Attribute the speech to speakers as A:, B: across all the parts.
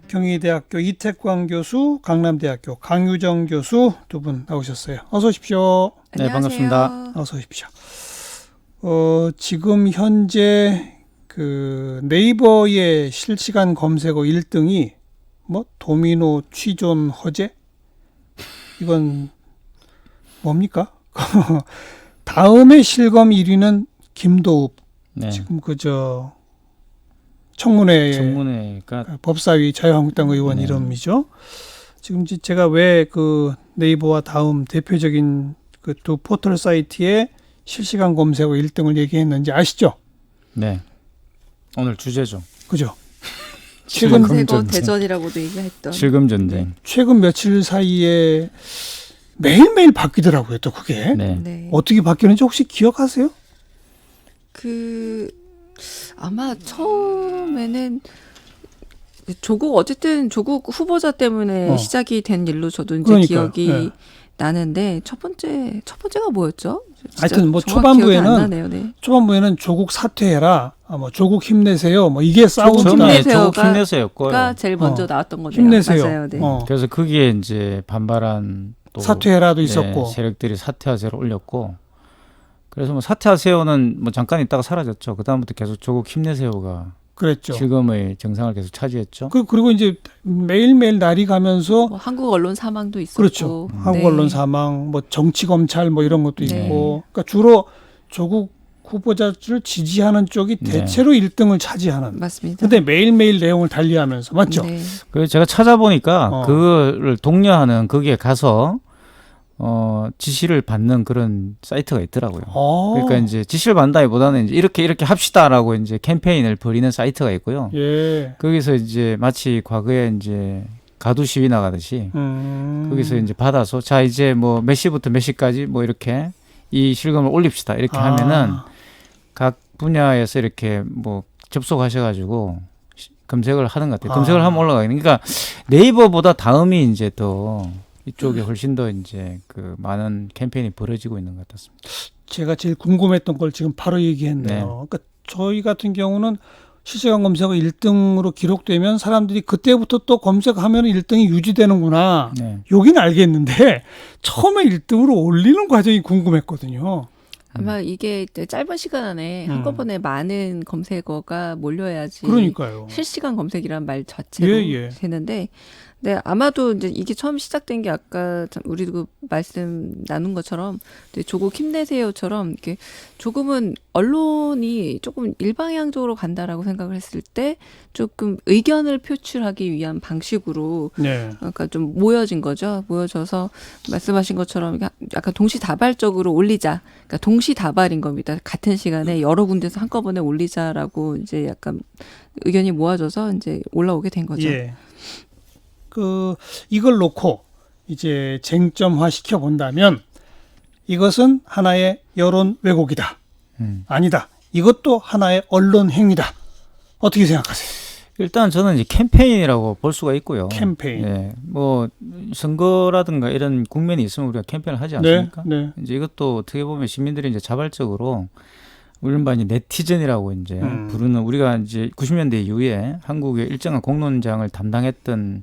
A: 경희대학교 이태광 교수, 강남대학교 강유정 교수 두 분 나오셨어요. 어서 오십시오.
B: 네, 반갑습니다.
A: 어서 오십시오. 지금 현재 그 네이버의 실시간 검색어 1등이 뭐 도미노, 취존, 허재? 이건 뭡니까? 다음에 실검 1위는 김도읍.
B: 네.
A: 지금 그저 청문회의
B: 청문회가
A: 법사위 자유한국당 의원
B: 네.
A: 이름이죠. 지금 제가 왜 그 네이버와 다음 대표적인 그 두 포털 사이트의 실시간 검색어 1등을 얘기했는지 아시죠?
B: 네. 오늘 주제죠.
A: 그죠?
B: 실검
A: 최근
C: 검색어
B: 전쟁.
C: 대전이라고도 얘기했던.
B: 실검 전쟁.
A: 최근 며칠 사이에 매일매일 바뀌더라고요. 또 그게
B: 네.
C: 네.
A: 어떻게 바뀌는지 혹시 기억하세요?
C: 그 아마 처음에는 어쨌든 조국 후보자 때문에 시작이 된 일로 저도 이제
A: 그러니까요.
C: 기억이
A: 네.
C: 나는데 첫 번째가 뭐였죠? 진짜
A: 하여튼 뭐
C: 정확히 기억이 안
A: 초반부에는
C: 나네요. 네.
A: 초반부에는 조국 사퇴해라, 뭐 조국 힘내세요, 뭐 이게 싸우는
C: 조국
B: 처음에
C: 힘내세요가-
B: 조국 힘내세요였고요.
C: 가 제일 먼저
A: 어.
C: 나왔던 거네요.
A: 힘내세요.
C: 맞아요. 네.
B: 그래서 거기에 이제 반발한 또
A: 사퇴해라도
B: 네,
A: 있었고.
B: 세력들이 사퇴하세요를 올렸고, 그래서 뭐 사퇴하세요는 뭐 잠깐 있다가 사라졌죠. 그 다음부터 계속 조국 힘내세요가
A: 그랬죠.
B: 실검의 정상을 계속 차지했죠.
A: 그리고 이제 매일매일 날이 가면서
C: 뭐 한국 언론 사망도 있었고.
A: 그렇죠. 한국
C: 네.
A: 언론 사망, 뭐 정치 검찰 뭐 이런 것도
C: 네.
A: 있고. 그러니까 주로 조국 후보자를 지지하는 쪽이
B: 네.
A: 대체로 1등을 차지하는.
C: 맞습니다.
A: 근데 매일매일 내용을 달리하면서 맞죠?
C: 네.
B: 그래서 제가 찾아보니까
A: 어.
B: 그거를 독려하는 거기에 가서 지시를 받는 그런 사이트가 있더라고요. 그러니까 이제 지시를 받는다기보다는 이제 이렇게 합시다라고 이제 캠페인을 벌이는 사이트가 있고요.
A: 예.
B: 거기서 이제 마치 과거에 이제 가두 시위 나가듯이 거기서 이제 받아서 자 이제 뭐 몇 시부터 몇 시까지 뭐 이렇게 이 실검을 올립시다 이렇게 하면은 각 분야에서 이렇게 뭐 접속하셔가지고 검색을 하는 것 같아요. 검색을 하면 올라가요. 그러니까 네이버보다 다음이 이제 또 이쪽에 훨씬 더 이제 그 많은 캠페인이 벌어지고 있는 것 같습니다.
A: 제가 제일 궁금했던 걸 지금 바로 얘기했네요.
B: 네.
A: 그러니까 저희 같은 경우는 실시간 검색어 1등으로 기록되면 사람들이 그때부터 또 검색하면 1등이 유지되는구나.
B: 네.
A: 여긴 알겠는데 처음에 1등으로 올리는 과정이 궁금했거든요.
C: 아마 이게 이제 짧은 시간 안에 한꺼번에 많은 검색어가 몰려야지
A: 그러니까요.
C: 실시간 검색이란 말 자체로
A: 예.
C: 되는데, 네, 아마도 이제 이게 처음 시작된 게 아까 우리도 말씀 나눈 것처럼 조국 힘내세요처럼 이렇게 조금은 언론이 조금 일방향적으로 간다라고 생각을 했을 때 조금 의견을 표출하기 위한 방식으로
A: 네.
C: 그러니까 좀 모여진 거죠. 모여져서 말씀하신 것처럼 약간 동시다발적으로 올리자. 그러니까 동시다발인 겁니다. 같은 시간에 여러 군데서 한꺼번에 올리자라고 이제 약간 의견이 모아져서 이제 올라오게 된 거죠.
A: 예. 이걸 놓고 이제 쟁점화 시켜 본다면 이것은 하나의 여론 왜곡이다. 아니다. 이것도 하나의 언론 행위다. 어떻게 생각하세요?
B: 일단 저는 이제 캠페인이라고 볼 수가 있고요.
A: 캠페인.
B: 네. 뭐 선거라든가 이런 국면이 있으면 우리가 캠페인을 하지 않습니까?
A: 네.
B: 이제 이것도 어떻게 보면 시민들이 이제 자발적으로 우리는 이제 네티즌이라고 이제 부르는, 우리가 이제 90년대 이후에 한국의 일정한 공론장을 담당했던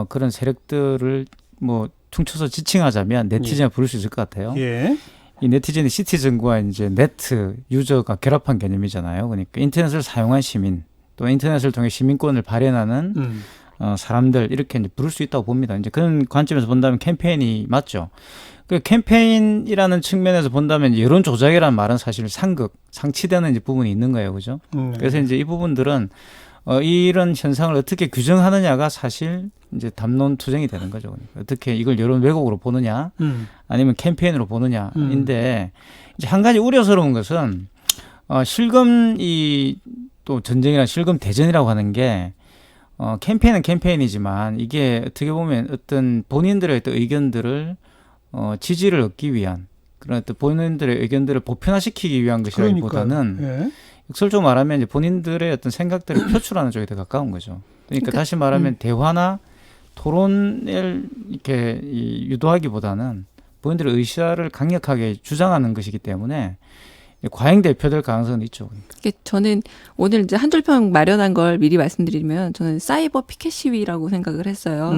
B: 그런 세력들을 뭐 퉁쳐서 지칭하자면 네티즌을 부를 수 있을 것 같아요.
A: 예.
B: 이 네티즌이 시티즌과 이제 네트 유저가 결합한 개념이잖아요. 그러니까 인터넷을 사용한 시민, 또 인터넷을 통해 시민권을 발현하는 사람들, 이렇게 이제 부를 수 있다고 봅니다. 이제 그런 관점에서 본다면 캠페인이 맞죠. 그 캠페인이라는 측면에서 본다면 여론 조작이라는 말은 사실 상치되는 이제 부분이 있는 거예요, 그죠? 그래서 이제 이 부분들은 이런 현상을 어떻게 규정하느냐가 사실 이제 담론투쟁이 되는 거죠. 그러니까 어떻게 이걸 여론 왜곡으로 보느냐, 아니면 캠페인으로 보느냐인데, 이제 한 가지 우려스러운 것은 실검이 또 전쟁이나 실검 대전이라고 하는 게 캠페인은 캠페인이지만 이게 어떻게 보면 어떤 본인들의 어떤 의견들을 지지를 얻기 위한 그런 어떤 본인들의 의견들을 보편화시키기 위한 것이라기보다는
A: 예.
B: 역설적으로 말하면 이제 본인들의 어떤 생각들을 표출하는 쪽에 더 가까운 거죠. 그러니까 다시 말하면 대화나 토론을 이렇게 유도하기보다는 본인들의 의사를 강력하게 주장하는 것이기 때문에 과잉 대표될 가능성은 있죠.
C: 이게 저는 오늘 이제 한 줄평 마련한 걸 미리 말씀드리면 저는 사이버 피켓 시위라고 생각을 했어요.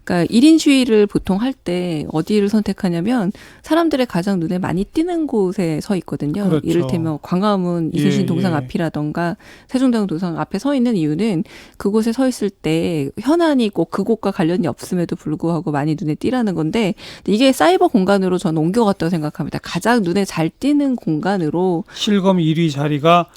C: 그러니까 1인 시위를 보통 할 때 어디를 선택하냐면 사람들의 가장 눈에 많이 띄는 곳에 서 있거든요.
A: 그렇죠.
C: 이를테면 광화문 이순신 동상 앞이라던가 세종대왕 동상 앞에 서 있는 이유는 그곳에 서 있을 때 현안이 꼭 그곳과 관련이 없음에도 불구하고 많이 눈에 띄라는 건데 이게 사이버 공간으로 저는 옮겨갔다고 생각합니다. 가장 눈에 잘 띄는 공간으로
A: 실검 1위 자리가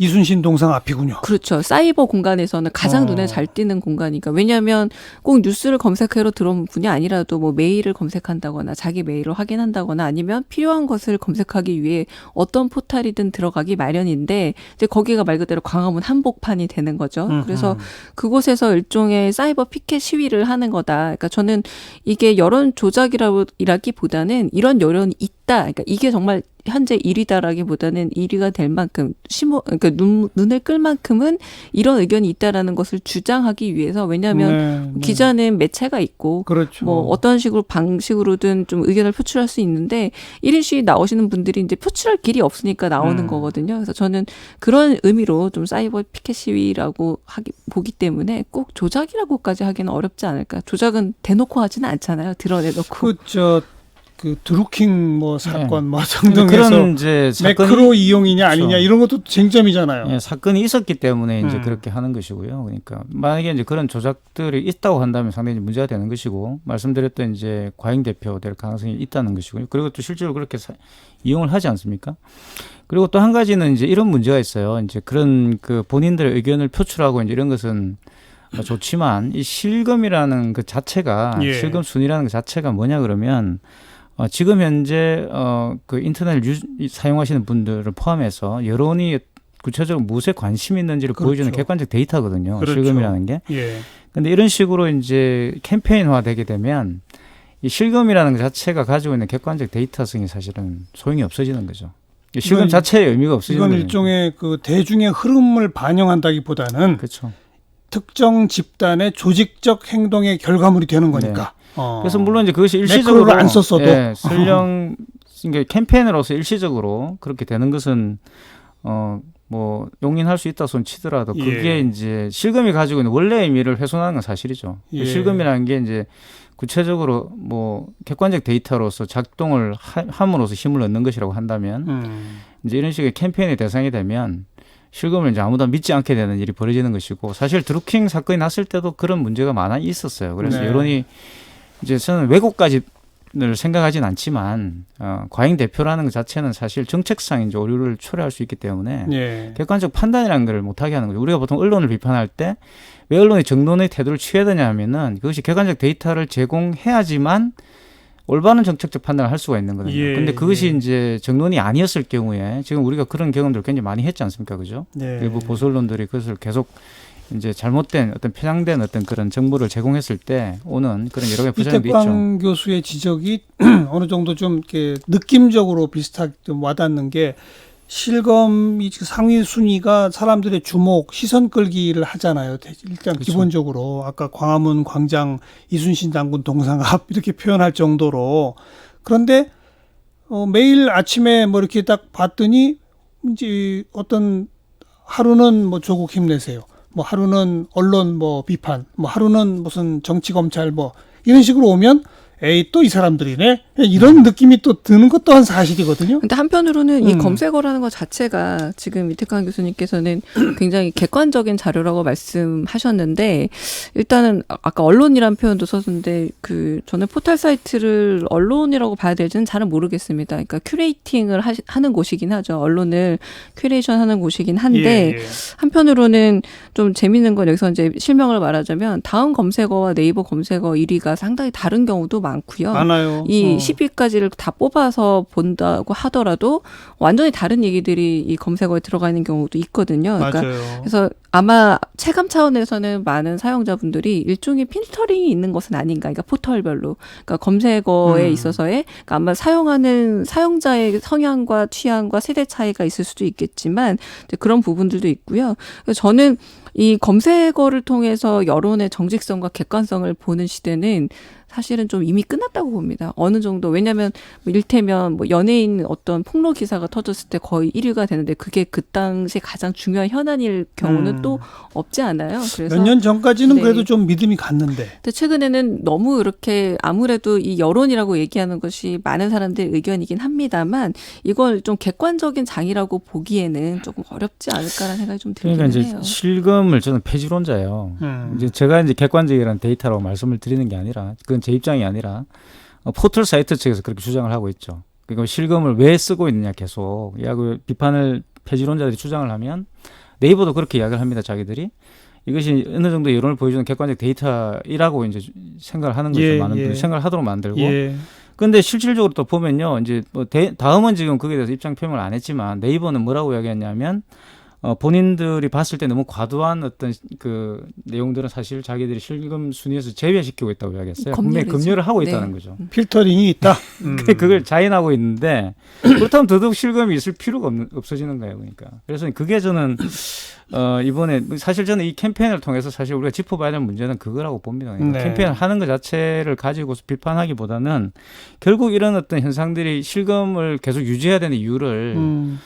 A: 이순신 동상 앞이군요.
C: 그렇죠. 사이버 공간에서는 가장 눈에 잘 띄는 공간이니까. 왜냐하면 꼭 뉴스를 검색하러 들어온 분이 아니라도 뭐 메일을 검색한다거나 자기 메일을 확인한다거나 아니면 필요한 것을 검색하기 위해 어떤 포탈이든 들어가기 마련인데 이제 거기가 말 그대로 광화문 한복판이 되는 거죠. 그래서 그곳에서 일종의 사이버 피켓 시위를 하는 거다. 그러니까 저는 이게 여론 조작이라기보다는 이런 여론이 있다. 그러니까 이게 정말 현재 1위다라기보다는 1위가 될 만큼 그러니까 눈을 끌 만큼은 이런 의견이 있다라는 것을 주장하기 위해서 왜냐하면 기자는 매체가 있고
A: 그렇죠.
C: 뭐 어떤 식으로 방식으로든 좀 의견을 표출할 수 있는데 1인 시위 나오시는 분들이 이제 표출할 길이 없으니까 나오는 거거든요. 그래서 저는 그런 의미로 좀 사이버 피켓 시위라고 보기 때문에 꼭 조작이라고까지 하기는 어렵지 않을까. 조작은 대놓고 하지는 않잖아요. 드러내놓고.
A: 그 드루킹 뭐 사건 뭐
B: 그런
A: 등등해서
B: 이제
A: 매크로 이용이냐 아니냐
B: 그렇죠.
A: 이런 것도 쟁점이잖아요.
B: 예, 사건이 있었기 때문에 이제 그렇게 하는 것이고요. 그러니까 만약에 이제 그런 조작들이 있다고 한다면 상당히 문제가 되는 것이고 말씀드렸던 이제 과잉 대표될 가능성이 있다는 것이고요. 그리고 또 실제로 그렇게 이용을 하지 않습니까? 그리고 또 한 가지는 이제 이런 문제가 있어요. 이제 그런 그 본인들의 의견을 표출하고 이제 이런 것은 좋지만 이 실검이라는 그 자체가 실검 순위라는 그 자체가 뭐냐 그러면 지금 현재 그 인터넷을 사용하시는 분들을 포함해서 여론이 구체적으로 무엇에 관심이 있는지를 보여주는 객관적 데이터거든요. 실검이라는 게. 근데 이런 식으로 이제 캠페인화되게 되면 이 실검이라는 것 자체가 가지고 있는 객관적 데이터성이 사실은 소용이 없어지는 거죠. 실검 자체의 의미가 없어지는 거죠.
A: 이건 일종의 그 대중의 흐름을 반영한다기보다는
B: 그렇죠.
A: 특정 집단의 조직적 행동의 결과물이 되는 거니까.
B: 그래서 물론 이제 그것이 일시적으로
A: 매크로를 안 썼어도
B: 설령 그러니까 캠페인으로서 일시적으로 그렇게 되는 것은 뭐 용인할 수 있다 손 치더라도 그게 이제 실검이 가지고 있는 원래 의미를 훼손하는 건 사실이죠. 실검이라는 게 이제 구체적으로 뭐 객관적 데이터로서 작동을 함으로써 힘을 얻는 것이라고 한다면 이제 이런 식의 캠페인의 대상이 되면 실검을 이제 아무도 믿지 않게 되는 일이 벌어지는 것이고 사실 드루킹 사건이 났을 때도 그런 문제가 많아 있었어요. 그래서 여론이 이제 저는 왜곡까지를 생각하진 않지만 과잉 대표라는 것 자체는 사실 정책상 이제 오류를 초래할 수 있기 때문에 객관적 판단이라는 걸 못하게 하는 거죠. 우리가 보통 언론을 비판할 때 왜 언론이 정론의 태도를 취해야 되냐 하면은 그것이 객관적 데이터를 제공해야지만 올바른 정책적 판단을 할 수가 있는 거거든요. 근데 그것이 이제 정론이 아니었을 경우에 지금 우리가 그런 경험들을 굉장히 많이 했지 않습니까? 그죠? 일부 보수 언론들이 그것을 계속 이제 잘못된 어떤 편향된 어떤 그런 정보를 제공했을 때 오는 그런 여러 가지 부작용도 있죠.
A: 이태광 교수의 지적이 어느 정도 좀 이렇게 느낌적으로 비슷하게 좀 와닿는 게 실검 상위 순위가 사람들의 주목, 시선 끌기를 하잖아요. 일단
B: 그렇죠.
A: 기본적으로 아까 광화문 광장 이순신 장군 동상 앞 이렇게 표현할 정도로 그런데 매일 아침에 뭐 이렇게 딱 봤더니 이제 어떤 하루는 뭐 조국 힘내세요. 뭐 하루는 언론 뭐 비판, 뭐 하루는 무슨 정치 검찰 뭐 이런 식으로 오면 에이 또 이 사람들이네 이런 느낌이 또 드는 것 또한 사실이거든요.
C: 근데 한편으로는 이 검색어라는 것 자체가 지금 이태광 교수님께서는 굉장히 객관적인 자료라고 말씀하셨는데 일단은 아까 언론이란 표현도 썼는데 그 저는 포털 사이트를 언론이라고 봐야 될지는 잘은 모르겠습니다. 그러니까 큐레이팅을 하는 곳이긴 하죠. 언론을 큐레이션하는 곳이긴 한데 한편으로는 좀 재밌는 건 여기서 이제 실명을 말하자면 다음 검색어와 네이버 검색어 1위가 상당히 다른 경우도 많고요.
A: 많아요.
C: 이 10위까지를 다 뽑아서 본다고 하더라도 완전히 다른 얘기들이 이 검색어에 들어가 있는 경우도 있거든요. 그러니까
A: 맞아요.
C: 그래서 아마 체감 차원에서는 많은 사용자분들이 일종의 필터링이 있는 것은 아닌가. 그러니까 포털별로. 그러니까 검색어에 있어서의 그러니까 아마 사용하는 사용자의 성향과 취향과 세대 차이가 있을 수도 있겠지만 이제 그런 부분들도 있고요. 그래서 저는 이 검색어를 통해서 여론의 정직성과 객관성을 보는 시대는 사실은 좀 이미 끝났다고 봅니다. 어느 정도 왜냐하면 뭐 일테면 뭐 연예인 어떤 폭로 기사가 터졌을 때 거의 1위가 되는데 그게 그 당시 가장 중요한 현안일 경우는 또 없지 않아요. 그래서
A: 몇 년 전까지는
C: 네.
A: 그래도 좀 믿음이 갔는데.
C: 근데 최근에는 너무 이렇게 아무래도 이 여론이라고 얘기하는 것이 많은 사람들의 의견이긴 합니다만 이걸 좀 객관적인 장이라고 보기에는 조금 어렵지 않을까라는 생각이 좀 들긴
B: 그러니까 이제
C: 해요.
B: 실검을 저는 폐지론자예요. 이제 제가 이제 객관적이라는 데이터라고 말씀을 드리는 게 아니라 그건 제 입장이 아니라 포털 사이트 측에서 그렇게 주장을 하고 있죠. 그러니까 실검을 왜 쓰고 있느냐 계속 그 비판을 폐지론자들이 주장을 하면 네이버도 그렇게 이야기를 합니다. 자기들이 이것이 어느 정도 여론을 보여주는 객관적 데이터이라고 이제 생각을 하는 거죠. 많은 분들이 생각을 하도록 만들고. 그런데 실질적으로 또 보면요, 이제 뭐 다음은 지금 거기에 대해서 입장 표명을 안 했지만 네이버는 뭐라고 이야기했냐면. 본인들이 봤을 때 너무 과도한 어떤 그 내용들은 사실 자기들이 실검 순위에서 제외시키고 있다고 이야기했어요. 분명히 검열을 하고 있다는 거죠.
A: 필터링이 있다.
B: 그걸 자인하고 있는데 그렇다면 더더욱 실검이 있을 필요가 없어지는 거예요. 그러니까. 그래서 그게 저는 이번에 사실 저는 이 캠페인을 통해서 사실 우리가 짚어봐야 될 문제는 그거라고 봅니다. 그러니까 캠페인을 하는 것 자체를 가지고서 비판하기보다는 결국 이런 어떤 현상들이 실검을 계속 유지해야 되는 이유를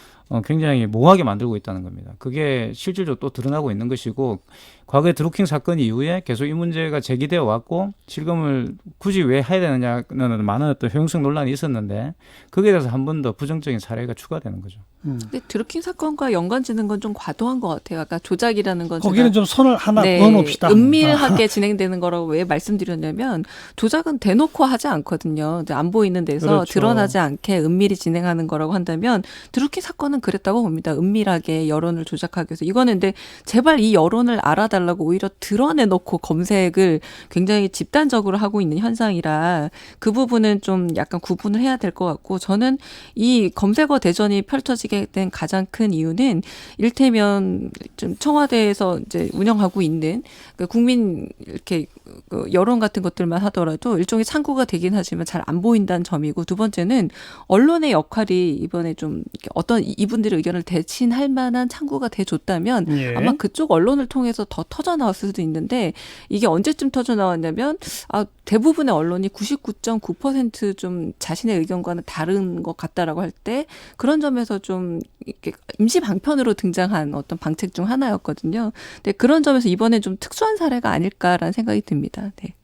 B: 굉장히 모호하게 만들고 있다는 겁니다. 그게 실질적으로 또 드러나고 있는 것이고 과거에 드루킹 사건 이후에 계속 이 문제가 제기되어 왔고 실검을 굳이 왜 해야 되느냐는 많은 어떤 효용성 논란이 있었는데 거기에 대해서 한 번 더 부정적인 사례가 추가되는 거죠.
C: 근데 드루킹 사건과 연관짓는 건 좀 과도한 것 같아요. 아까 조작이라는 건
A: 거기는 좀 선을 하나
C: 네,
A: 그어놓읍시다.
C: 은밀하게 진행되는 거라고 왜 말씀드렸냐면 조작은 대놓고 하지 않거든요. 안 보이는 데서
A: 그렇죠.
C: 드러나지 않게 은밀히 진행하는 거라고 한다면 드루킹 사건은 그랬다고 봅니다. 은밀하게 여론을 조작하기 위해서. 이거는 근데 제발 이 여론을 알아달라고 오히려 드러내놓고 검색을 굉장히 집단적으로 하고 있는 현상이라 그 부분은 좀 약간 구분을 해야 될 것 같고 저는 이 검색어 대전이 펼쳐지게 된 가장 큰 이유는 일테면 좀 청와대에서 이제 운영하고 있는 그 국민 이렇게 그 여론 같은 것들만 하더라도 일종의 창구가 되긴 하지만 잘 안 보인다는 점이고 두 번째는 언론의 역할이 이번에 좀 어떤 이분들의 의견을 대신할 만한 창구가 돼줬다면 아마 그쪽 언론을 통해서 더 터져 나왔을 수도 있는데 이게 언제쯤 터져 나왔냐면 대부분의 언론이 99.9% 자신의 의견과는 다른 것 같다라고 할 때 그런 점에서 좀 이렇게 임시 방편으로 등장한 어떤 방책 중 하나였거든요. 근데 그런 점에서 이번에 좀 특수한 사례가 아닐까라는 생각이 듭니다. 네.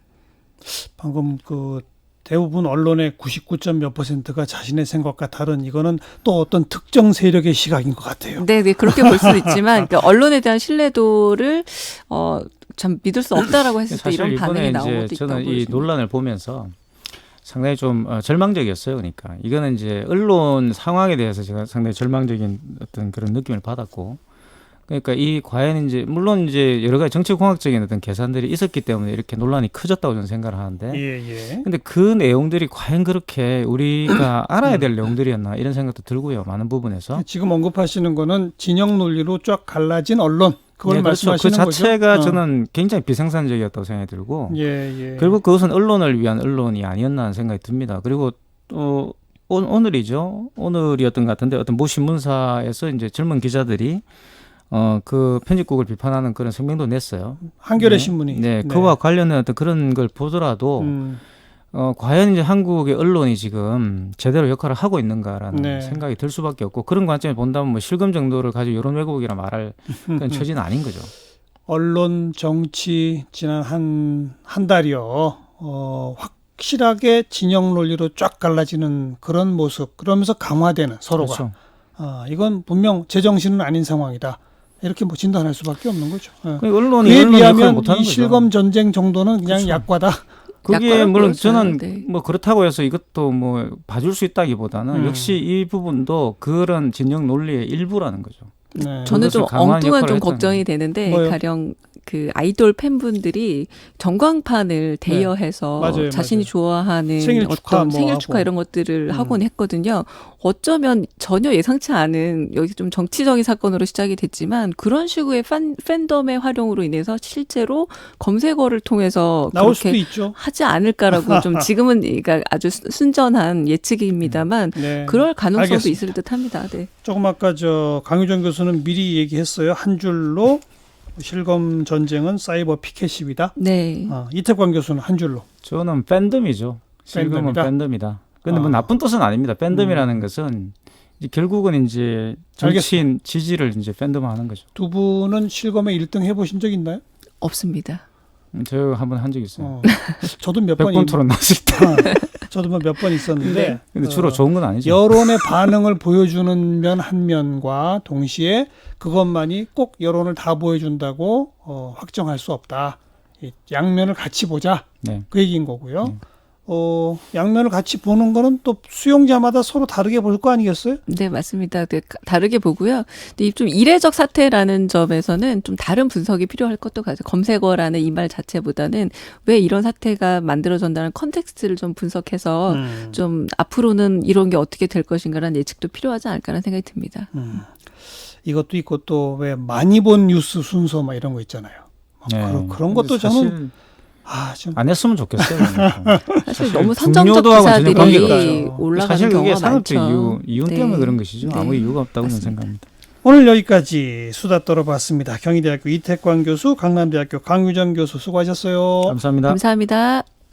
A: 방금 그 대부분 언론의 99몇 %가 자신의 생각과 다른 이거는 또 어떤 특정 세력의 시각인 것 같아요.
C: 네, 그렇게 볼 수도 있지만 그러니까 언론에 대한 신뢰도를 참 믿을 수 없다라고 했을 때 이런 반응이 나온 것도 있다고
B: 저는 이
C: 보여집니다.
B: 논란을 보면서 상당히 좀 절망적이었어요. 그러니까 이거는 이제 언론 상황에 대해서 제가 상당히 절망적인 어떤 그런 느낌을 받았고, 그러니까 이 과연 이제 물론 이제 여러 가지 정치공학적인 어떤 계산들이 있었기 때문에 이렇게 논란이 커졌다고 저는 생각을 하는데, 근데 그 내용들이 과연 그렇게 우리가 알아야 될 내용들이었나 이런 생각도 들고요. 많은 부분에서
A: 지금 언급하시는 거는 진영 논리로 쫙 갈라진 언론. 그걸 말씀하시는
B: 그 자체가
A: 거죠?
B: 저는 굉장히 비생산적이었다고 생각이 들고 결국 그것은 언론을 위한 언론이 아니었나 하는 생각이 듭니다. 그리고 또 오늘이었던 것 같은데 어떤 모 신문사에서 이제 젊은 기자들이 그 편집국을 비판하는 그런 성명도 냈어요.
A: 한겨레 신문이.
B: 네, 그와 관련된 어떤 그런 걸 보더라도 과연 이제 한국의 언론이 지금 제대로 역할을 하고 있는가라는 생각이 들 수밖에 없고 그런 관점에 본다면 뭐 실검 정도를 가지고 여론 왜곡이라 말할 그런 처지는 아닌 거죠.
A: 언론 정치 지난 한 달여 확실하게 진영 논리로 쫙 갈라지는 그런 모습 그러면서 강화되는 서로가.
B: 그렇죠.
A: 이건 분명 제정신은 아닌 상황이다. 이렇게 뭐 진단할 수밖에 없는 거죠.
B: 언론이
A: 그에
B: 언론 역할을
A: 비하면
B: 못하는
A: 이
B: 거죠.
A: 실검 전쟁 정도는 그냥
B: 그렇죠.
A: 약과다.
B: 그게 물론 저는
C: 네.
B: 뭐 그렇다고 해서 이것도 뭐 봐줄 수 있다기보다는 역시 이 부분도 그런 진영 논리의 일부라는 거죠.
A: 네.
C: 저는 좀
B: 그것을 강화한
C: 엉뚱한 좀
B: 역할을
C: 걱정이
B: 했잖아요.
C: 되는데
A: 뭐요?
C: 가령 그 아이돌 팬분들이 전광판을 대여해서
A: 맞아요,
C: 자신이
A: 맞아요.
C: 좋아하는
A: 생일 축하
C: 어떤
A: 뭐
C: 생일
A: 하고.
C: 축하 이런 것들을 하곤 했거든요. 어쩌면 전혀 예상치 않은 여기 좀 정치적인 사건으로 시작이 됐지만 그런 식의 팬덤의 활용으로 인해서 실제로 검색어를 통해서
A: 나올 수도
C: 그렇게
A: 있죠.
C: 하지 않을까라고 좀 지금은 그러니까 아주 순전한 예측입니다만
A: 네.
C: 그럴 가능성도
A: 알겠습니다.
C: 있을 듯합니다. 네.
A: 조금 아까 강유정 교수는 미리 얘기했어요. 한 줄로 실검 전쟁은 사이버 피켓십이다.
C: 네.
A: 이태광 교수는 한 줄로.
B: 저는 팬덤이죠. 실검은
A: 팬덤이다?
B: 팬덤이다. 근데 뭐 나쁜 뜻은 아닙니다. 팬덤이라는 것은 이제 결국은 이제 정치인 지지를 이제 팬덤화하는 거죠.
A: 두 분은 실검에 1등 해보신 적 있나요?
C: 없습니다.
B: 저 한번 한 적 있어요.
A: 저도 몇 번
B: 100번 토론 나왔을 때.
A: 저도 몇 번 있었는데
B: 근데 주로 좋은 건 아니죠.
A: 여론의 반응을 보여주는 면 한 면과 동시에 그것만이 꼭 여론을 다 보여준다고 확정할 수 없다. 이 양면을 같이 보자.
B: 네.
A: 그 얘기인 거고요. 양면을 같이 보는 거는 또 수용자마다 서로 다르게 볼 거 아니겠어요?
C: 네, 맞습니다. 네, 다르게 보고요. 근데 이 좀 이례적 사태라는 점에서는 좀 다른 분석이 필요할 것도 같아요. 검색어라는 이 말 자체보다는 왜 이런 사태가 만들어졌다는 컨텍스트를 좀 분석해서 좀 앞으로는 이런 게 어떻게 될 것인가라는 예측도 필요하지 않을까라는 생각이 듭니다.
A: 이것도 있고 또 왜 많이 본 뉴스 순서 막 이런 거 있잖아요.
B: 네.
A: 그런 것도
B: 사실
A: 저는 좀
B: 안 했으면 좋겠어요. 그러니까.
C: 사실 너무 선정적
B: 중요도하고 전혀
C: 기사들이
B: 관계가
A: 없죠.
C: 올라가는
B: 사실 그게
C: 경우가
B: 산업적
C: 많죠.
B: 이유
C: 네.
B: 때문에 그런 것이죠. 아무
C: 네.
B: 이유가 없다고 저는
C: 맞습니다.
B: 생각합니다.
A: 오늘 여기까지 수다 떨어봤습니다. 경희대학교 이태광 교수, 강남대학교 강유정 교수 수고하셨어요.
B: 감사합니다.
C: 감사합니다.